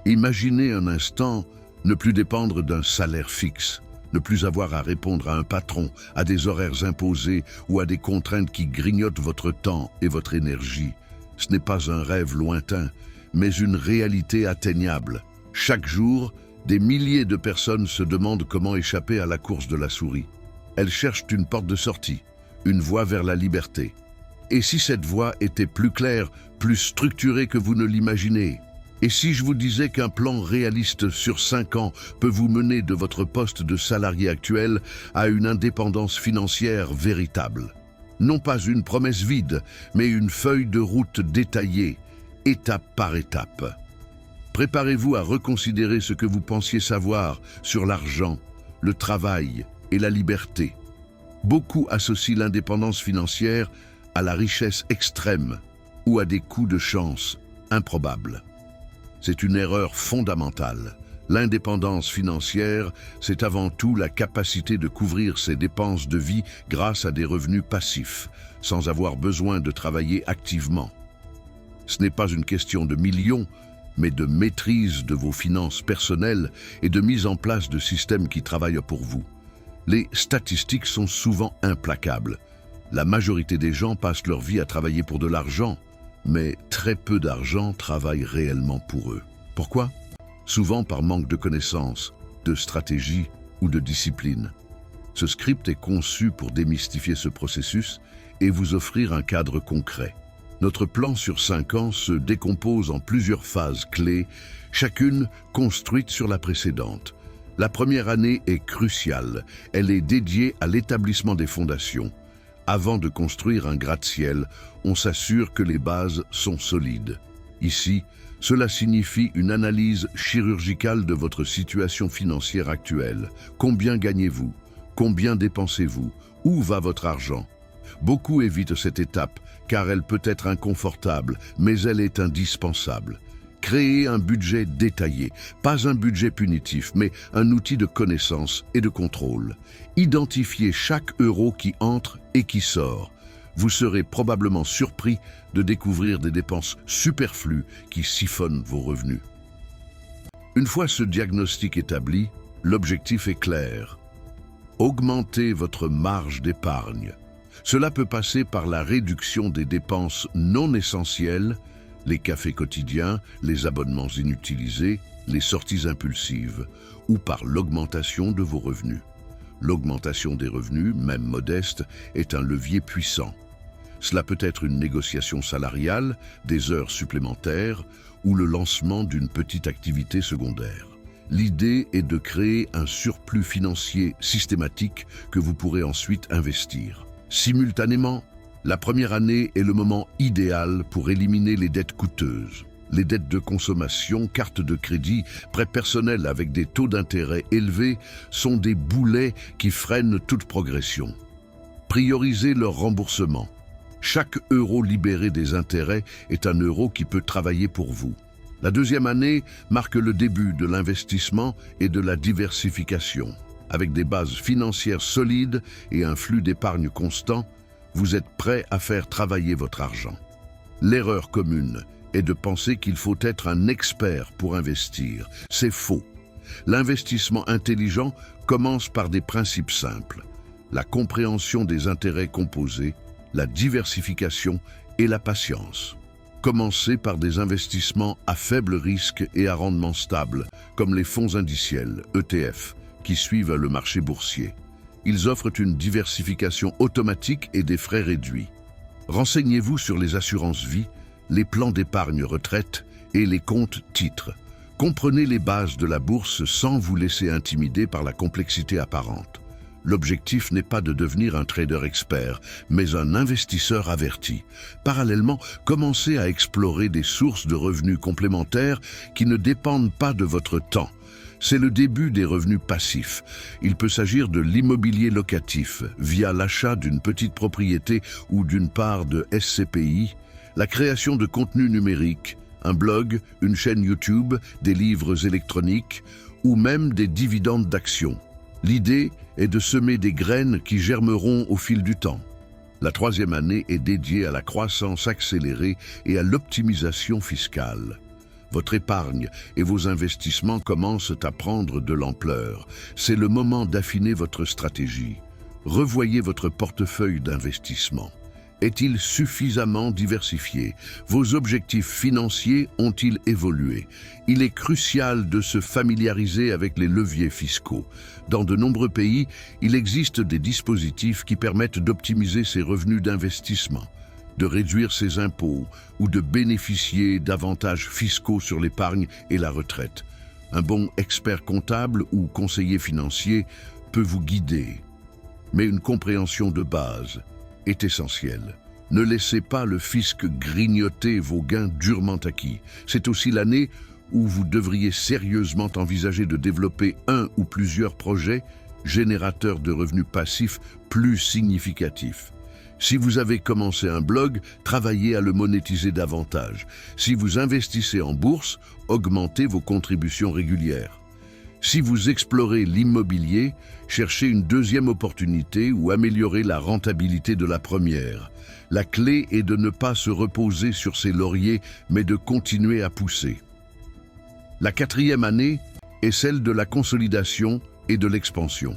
Imaginez un instant ne plus dépendre d'un salaire fixe, ne plus avoir à répondre à un patron, à des horaires imposés ou à des contraintes qui grignotent votre temps et votre énergie. Ce n'est pas un rêve lointain, mais une réalité atteignable. Chaque jour, des milliers de personnes se demandent comment échapper à la course de la souris. Elles cherchent une porte de sortie, une voie vers la liberté. Et si cette voie était plus claire, plus structurée que vous ne l'imaginez? Et si je vous disais qu'un plan réaliste sur 5 ans peut vous mener de votre poste de salarié actuel à une indépendance financière véritable? Non pas une promesse vide, mais une feuille de route détaillée, étape par étape. Préparez-vous à reconsidérer ce que vous pensiez savoir sur l'argent, le travail et la liberté. Beaucoup associent l'indépendance financière à la richesse extrême ou à des coups de chance improbables. C'est une erreur fondamentale. L'indépendance financière, c'est avant tout la capacité de couvrir ses dépenses de vie grâce à des revenus passifs, sans avoir besoin de travailler activement. Ce n'est pas une question de millions, mais de maîtrise de vos finances personnelles et de mise en place de systèmes qui travaillent pour vous. Les statistiques sont souvent implacables. La majorité des gens passent leur vie à travailler pour de l'argent, mais très peu d'argent travaille réellement pour eux. Pourquoi? Souvent par manque de connaissances, de stratégie ou de discipline. Ce script est conçu pour démystifier ce processus et vous offrir un cadre concret. Notre plan sur 5 ans se décompose en plusieurs phases clés, chacune construite sur la précédente. La première année est cruciale. Elle est dédiée à l'établissement des fondations. Avant de construire un gratte-ciel, on s'assure que les bases sont solides. Ici, cela signifie une analyse chirurgicale de votre situation financière actuelle. Combien gagnez-vous? Combien dépensez-vous? Où va votre argent? Beaucoup évitent cette étape car elle peut être inconfortable, mais elle est indispensable. Créez un budget détaillé, pas un budget punitif, mais un outil de connaissance et de contrôle. Identifiez chaque euro qui entre et qui sort. Vous serez probablement surpris de découvrir des dépenses superflues qui siphonnent vos revenus. Une fois ce diagnostic établi, l'objectif est clair. Augmentez votre marge d'épargne. Cela peut passer par la réduction des dépenses non essentielles, les cafés quotidiens, les abonnements inutilisés, les sorties impulsives, ou par l'augmentation de vos revenus. L'augmentation des revenus, même modeste, est un levier puissant. Cela peut être une négociation salariale, des heures supplémentaires ou le lancement d'une petite activité secondaire. L'idée est de créer un surplus financier systématique que vous pourrez ensuite investir. Simultanément, la première année est le moment idéal pour éliminer les dettes coûteuses. Les dettes de consommation, cartes de crédit, prêts personnels avec des taux d'intérêt élevés sont des boulets qui freinent toute progression. Priorisez leur remboursement. Chaque euro libéré des intérêts est un euro qui peut travailler pour vous. La deuxième année marque le début de l'investissement et de la diversification. Avec des bases financières solides et un flux d'épargne constant, vous êtes prêt à faire travailler votre argent. L'erreur commune est de penser qu'il faut être un expert pour investir. C'est faux. L'investissement intelligent commence par des principes simples. La compréhension des intérêts composés, la diversification et la patience. Commencez par des investissements à faible risque et à rendement stable, comme les fonds indiciels, ETF, qui suivent le marché boursier. Ils offrent une diversification automatique et des frais réduits. Renseignez-vous sur les assurances-vie, les plans d'épargne retraite et les comptes titres. Comprenez les bases de la bourse sans vous laisser intimider par la complexité apparente. L'objectif n'est pas de devenir un trader expert, mais un investisseur averti. Parallèlement, commencez à explorer des sources de revenus complémentaires qui ne dépendent pas de votre temps. C'est le début des revenus passifs. Il peut s'agir de l'immobilier locatif, via l'achat d'une petite propriété ou d'une part de SCPI, la création de contenus numériques, un blog, une chaîne YouTube, des livres électroniques ou même des dividendes d'actions. L'idée est de semer des graines qui germeront au fil du temps. La troisième année est dédiée à la croissance accélérée et à l'optimisation fiscale. votre épargne et vos investissements commencent à prendre de l'ampleur. C'est le moment d'affiner votre stratégie. Revoyez votre portefeuille d'investissement. Est-il suffisamment diversifié? Vos objectifs financiers ont-ils évolué? Il est crucial de se familiariser avec les leviers fiscaux. Dans de nombreux pays, il existe des dispositifs qui permettent d'optimiser ses revenus d'investissement, de réduire ses impôts ou de bénéficier d'avantages fiscaux sur l'épargne et la retraite. Un bon expert comptable ou conseiller financier peut vous guider, mais une compréhension de base est essentielle. Ne laissez pas le fisc grignoter vos gains durement acquis. C'est aussi l'année où vous devriez sérieusement envisager de développer un ou plusieurs projets générateurs de revenus passifs plus significatifs. Si vous avez commencé un blog, travaillez à le monétiser davantage. Si vous investissez en bourse, augmentez vos contributions régulières. Si vous explorez l'immobilier, cherchez une deuxième opportunité ou améliorez la rentabilité de la première. La clé est de ne pas se reposer sur ses lauriers, mais de continuer à pousser. La quatrième année est celle de la consolidation et de l'expansion.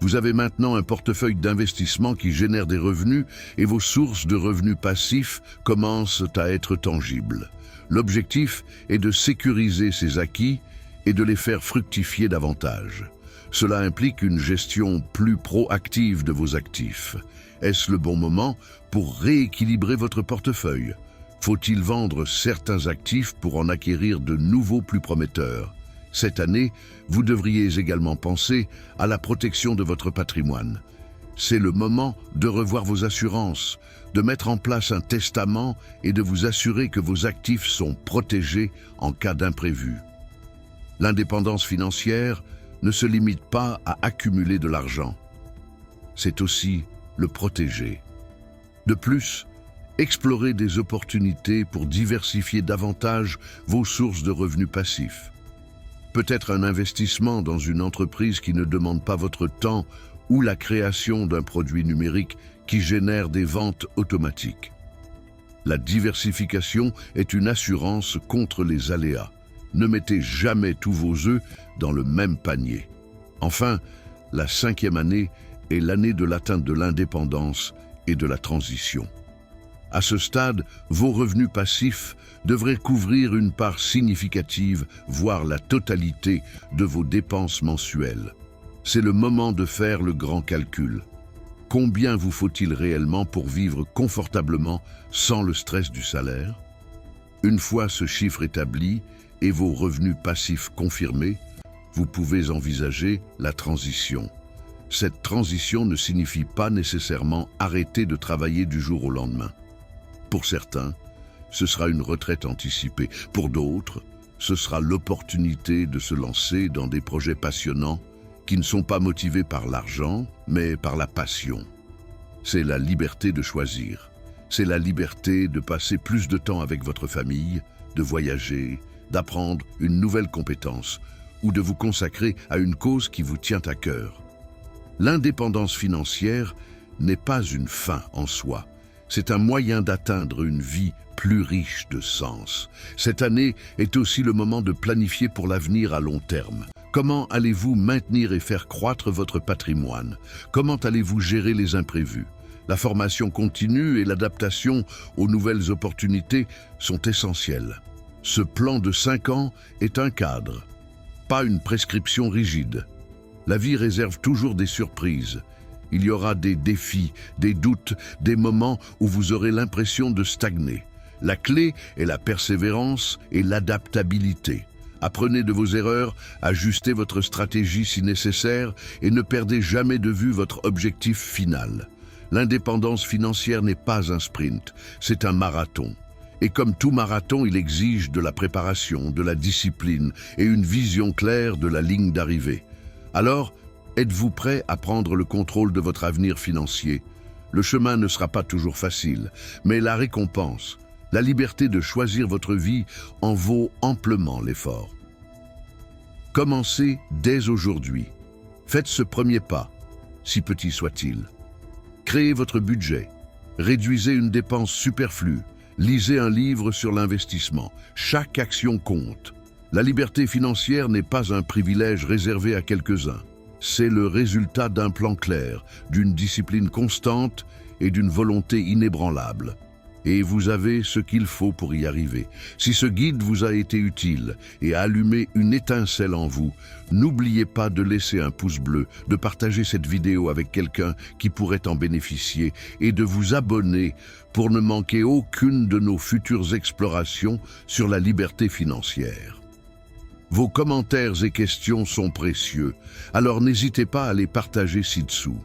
Vous avez maintenant un portefeuille d'investissement qui génère des revenus et vos sources de revenus passifs commencent à être tangibles. L'objectif est de sécuriser ces acquis et de les faire fructifier davantage. Cela implique une gestion plus proactive de vos actifs. Est-ce le bon moment pour rééquilibrer votre portefeuille? Faut-il vendre certains actifs pour en acquérir de nouveaux plus prometteurs? Cette année, vous devriez également penser à la protection de votre patrimoine. C'est le moment de revoir vos assurances, de mettre en place un testament et de vous assurer que vos actifs sont protégés en cas d'imprévu. L'indépendance financière ne se limite pas à accumuler de l'argent. C'est aussi le protéger. De plus, explorez des opportunités pour diversifier davantage vos sources de revenus passifs. Peut-être un investissement dans une entreprise qui ne demande pas votre temps ou la création d'un produit numérique qui génère des ventes automatiques. La diversification est une assurance contre les aléas. Ne mettez jamais tous vos œufs dans le même panier. Enfin, la cinquième année est l'année de l'atteinte de l'indépendance et de la transition. À ce stade, vos revenus passifs devraient couvrir une part significative, voire la totalité, de vos dépenses mensuelles. C'est le moment de faire le grand calcul. Combien vous faut-il réellement pour vivre confortablement sans le stress du salaire? Une fois ce chiffre établi et vos revenus passifs confirmés, vous pouvez envisager la transition. Cette transition ne signifie pas nécessairement arrêter de travailler du jour au lendemain. Pour certains, ce sera une retraite anticipée. Pour d'autres, ce sera l'opportunité de se lancer dans des projets passionnants qui ne sont pas motivés par l'argent, mais par la passion. C'est la liberté de choisir. C'est la liberté de passer plus de temps avec votre famille, de voyager, d'apprendre une nouvelle compétence ou de vous consacrer à une cause qui vous tient à cœur. L'indépendance financière n'est pas une fin en soi. C'est un moyen d'atteindre une vie plus riche de sens. Cette année est aussi le moment de planifier pour l'avenir à long terme. Comment allez-vous maintenir et faire croître votre patrimoine? Comment allez-vous gérer les imprévus? La formation continue et l'adaptation aux nouvelles opportunités sont essentielles. Ce plan de 5 ans est un cadre, pas une prescription rigide. La vie réserve toujours des surprises. Il y aura des défis, des doutes, des moments où vous aurez l'impression de stagner. La clé est la persévérance et l'adaptabilité. Apprenez de vos erreurs, ajustez votre stratégie si nécessaire et ne perdez jamais de vue votre objectif final. L'indépendance financière n'est pas un sprint, c'est un marathon. Et comme tout marathon, il exige de la préparation, de la discipline et une vision claire de la ligne d'arrivée. Alors, êtes-vous prêt à prendre le contrôle de votre avenir financier? Le chemin ne sera pas toujours facile, mais la récompense, la liberté de choisir votre vie en vaut amplement l'effort. Commencez dès aujourd'hui. Faites ce premier pas, si petit soit-il. Créez votre budget, réduisez une dépense superflue, Lisez un livre sur l'investissement. Chaque action compte. La liberté financière n'est pas un privilège réservé à quelques-uns. C'est le résultat d'un plan clair, d'une discipline constante et d'une volonté inébranlable. Et vous avez ce qu'il faut pour y arriver. Si ce guide vous a été utile et a allumé une étincelle en vous, n'oubliez pas de laisser un pouce bleu, de partager cette vidéo avec quelqu'un qui pourrait en bénéficier et de vous abonner pour ne manquer aucune de nos futures explorations sur la liberté financière. Vos commentaires et questions sont précieux, alors n'hésitez pas à les partager ci-dessous.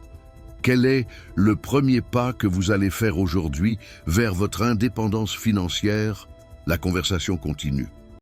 Quel est le premier pas que vous allez faire aujourd'hui vers votre indépendance financière? La conversation continue.